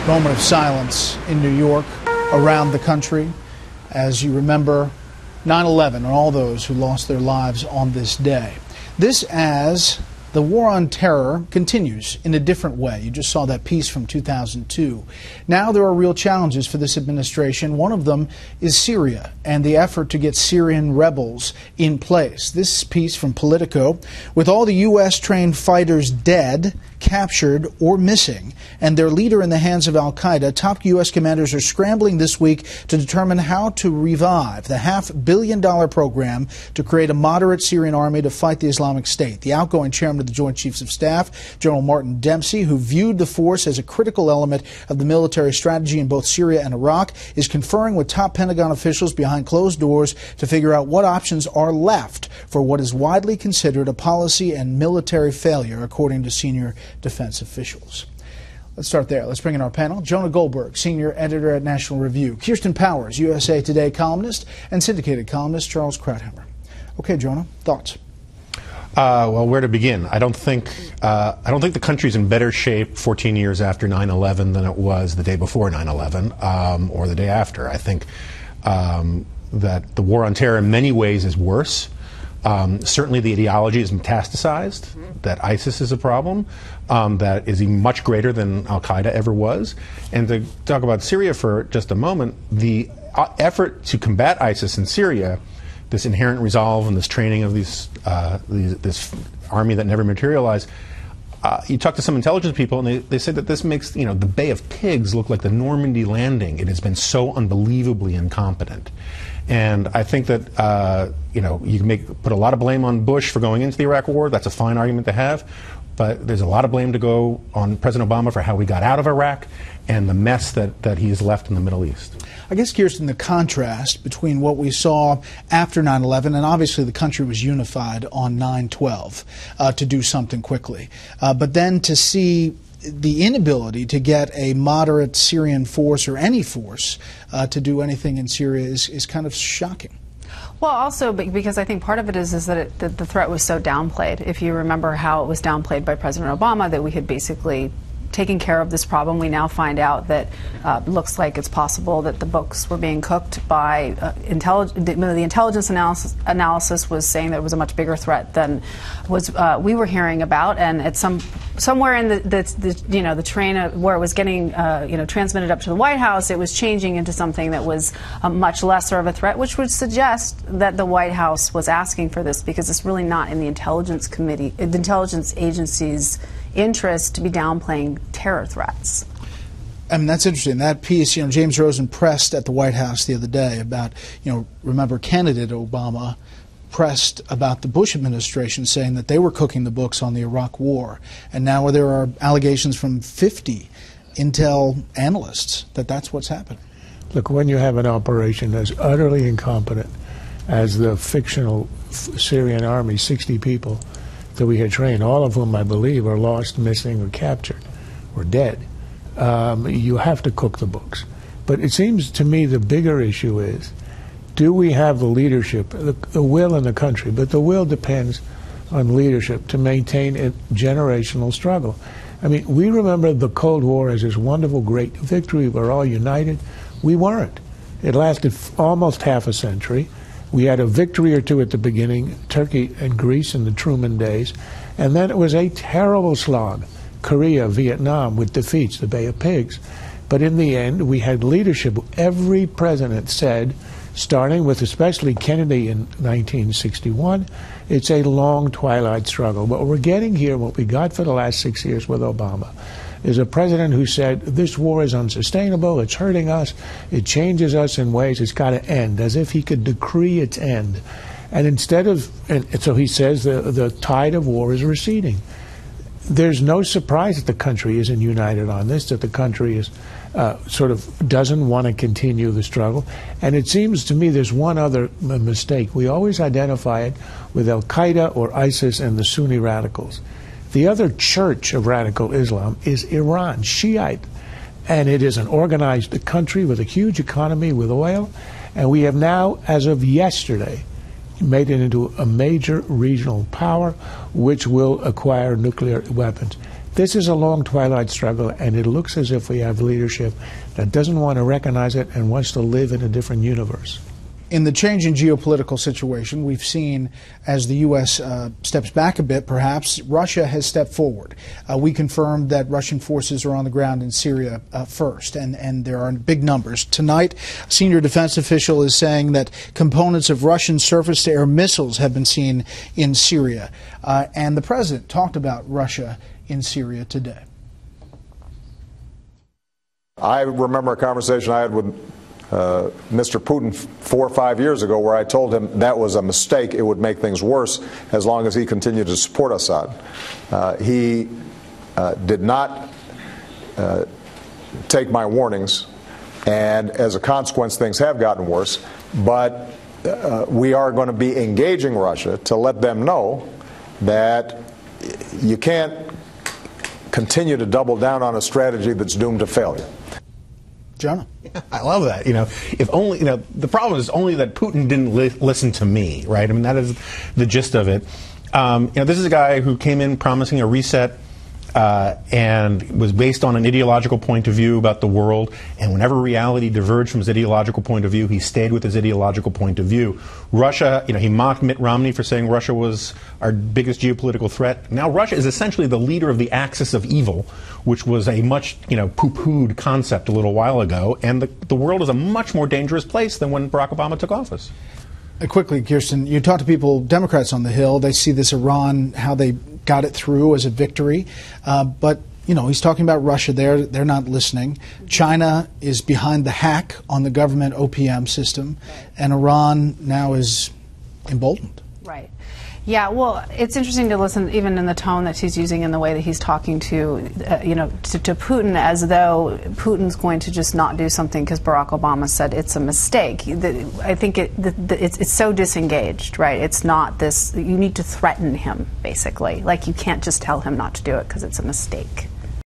Moment of silence in New York, around the country, as you remember 9/11 and all those who lost their lives on this day. This as the war on terror continues in a different way. You just saw that piece from 2002. Now there are real challenges for this administration. One of them is Syria and the effort to get Syrian rebels in place. This piece from Politico: with all the U.S.-trained fighters dead, captured, or missing, and their leader in the hands of al-Qaeda, top U.S. commanders are scrambling this week to determine how to revive the $500 million program to create a moderate Syrian army to fight the Islamic State. The outgoing chairman of the Joint Chiefs of Staff, General Martin Dempsey, who viewed the force as a critical element of the military strategy in both Syria and Iraq, is conferring with top Pentagon officials behind closed doors to figure out what options are left for what is widely considered a policy and military failure, according to senior defense officials. Let's start there. Let's bring in our panel. Jonah Goldberg, senior editor at National Review. Kirsten Powers, USA Today columnist, and syndicated columnist Charles Krauthammer. Okay, Jonah, thoughts? Well, where to begin? I don't think the country's in better shape 14 years after 9/11 than it was the day before 9/11 or the day after. I think that the war on terror in many ways is worse. Certainly the ideology is metastasized, that ISIS is a problem that is much greater than al-Qaeda ever was. And to talk about Syria for just a moment, the effort to combat ISIS in Syria, this inherent resolve and this training of this army that never materialized, you talk to some intelligence people and they say that this makes the Bay of Pigs look like the Normandy landing. It has been so unbelievably incompetent. And I think that you can put a lot of blame on Bush for going into the Iraq War. That's a fine argument to have. But there's a lot of blame to go on President Obama for how we got out of Iraq and the mess that he has left in the Middle East. I guess, Kirsten, the contrast between what we saw after 9/11, and obviously the country was unified on 9/12 to do something quickly, but then to see the inability to get a moderate Syrian force or any force to do anything in Syria is kind of shocking. Well, also because I think part of it is that the threat was so downplayed. If you remember how it was downplayed by President Obama, that we had basically taken care of this problem, we now find out that looks like it's possible that the books were being cooked by the intelligence analysis was saying that it was a much bigger threat than was we were hearing about, and at somewhere in the train where it was getting transmitted up to the White House, it was changing into something that was much lesser of a threat, which would suggest that the White House was asking for this because it's really not in the intelligence agency's interest to be downplaying terror threats. I mean, that's interesting. That piece, James Rosen pressed at the White House the other day about, remember candidate Obama pressed about the Bush administration saying that they were cooking the books on the Iraq War. And now there are allegations from 50 intel analysts that that's what's happened. Look, when you have an operation as utterly incompetent as the fictional Syrian army, 60 people that we had trained, all of whom I believe are lost, missing, or captured, or dead, you have to cook the books. But it seems to me the bigger issue is, do we have the leadership, the will in the country? But the will depends on leadership to maintain a generational struggle. I mean, we remember the Cold War as this wonderful, great victory. We're all united. We weren't. It lasted almost half a century. We had a victory or two at the beginning, Turkey and Greece in the Truman days, and then it was a terrible slog. Korea, Vietnam with defeats, the Bay of Pigs. But in the end, we had leadership. Every president said, starting with especially Kennedy in 1961, it's a long twilight struggle. What we're getting here, what we got for the last 6 years with Obama, is a president who said, this war is unsustainable, it's hurting us, it changes us in ways, it's got to end, as if he could decree its end. And instead of, and so he says the tide of war is receding. There's no surprise that the country isn't united on this, that the country is sort of doesn't want to continue the struggle. And it seems to me there's one other mistake. We always identify it with al-Qaeda or ISIS and the Sunni radicals. The other church of radical Islam is Iran, Shiite, and it is an organized country with a huge economy with oil, and we have now, as of yesterday, made it into a major regional power which will acquire nuclear weapons. This is a long twilight struggle, and it looks as if we have leadership that doesn't want to recognize it and wants to live in a different universe. In the changing geopolitical situation, we've seen as the U.S. Steps back a bit, perhaps, Russia has stepped forward. We confirmed that Russian forces are on the ground in Syria first, and there are big numbers. Tonight, a senior defense official is saying that components of Russian surface-to-air missiles have been seen in Syria. And the president talked about Russia in Syria today. I remember a conversation I had with Mr. Putin 4 or 5 years ago where I told him that was a mistake. It would make things worse as long as he continued to support Assad. He did not take my warnings, and as a consequence, things have gotten worse. But we are going to be engaging Russia to let them know that you can't continue to double down on a strategy that's doomed to failure. Jonah. Yeah, I love that. If only, the problem is only that Putin didn't listen to me, right? I mean, that is the gist of it. This is a guy who came in promising a reset and was based on an ideological point of view about the world. And whenever reality diverged from his ideological point of view, he stayed with his ideological point of view. Russia, he mocked Mitt Romney for saying Russia was our biggest geopolitical threat. Now Russia is essentially the leader of the axis of evil, which was a much, poo-pooed concept a little while ago. And the world is a much more dangerous place than when Barack Obama took office. Quickly, Kirsten, you talk to people, Democrats on the Hill, they see this Iran, how they got it through as a victory. But, he's talking about Russia there. They're not listening. China is behind the hack on the government OPM system. And Iran now is emboldened. Right. Yeah, well, it's interesting to listen, even in the tone that he's using, in the way that he's talking to Putin, as though Putin's going to just not do something because Barack Obama said it's a mistake. I think it's so disengaged, right? It's not this. You need to threaten him, basically. Like, you can't just tell him not to do it because it's a mistake.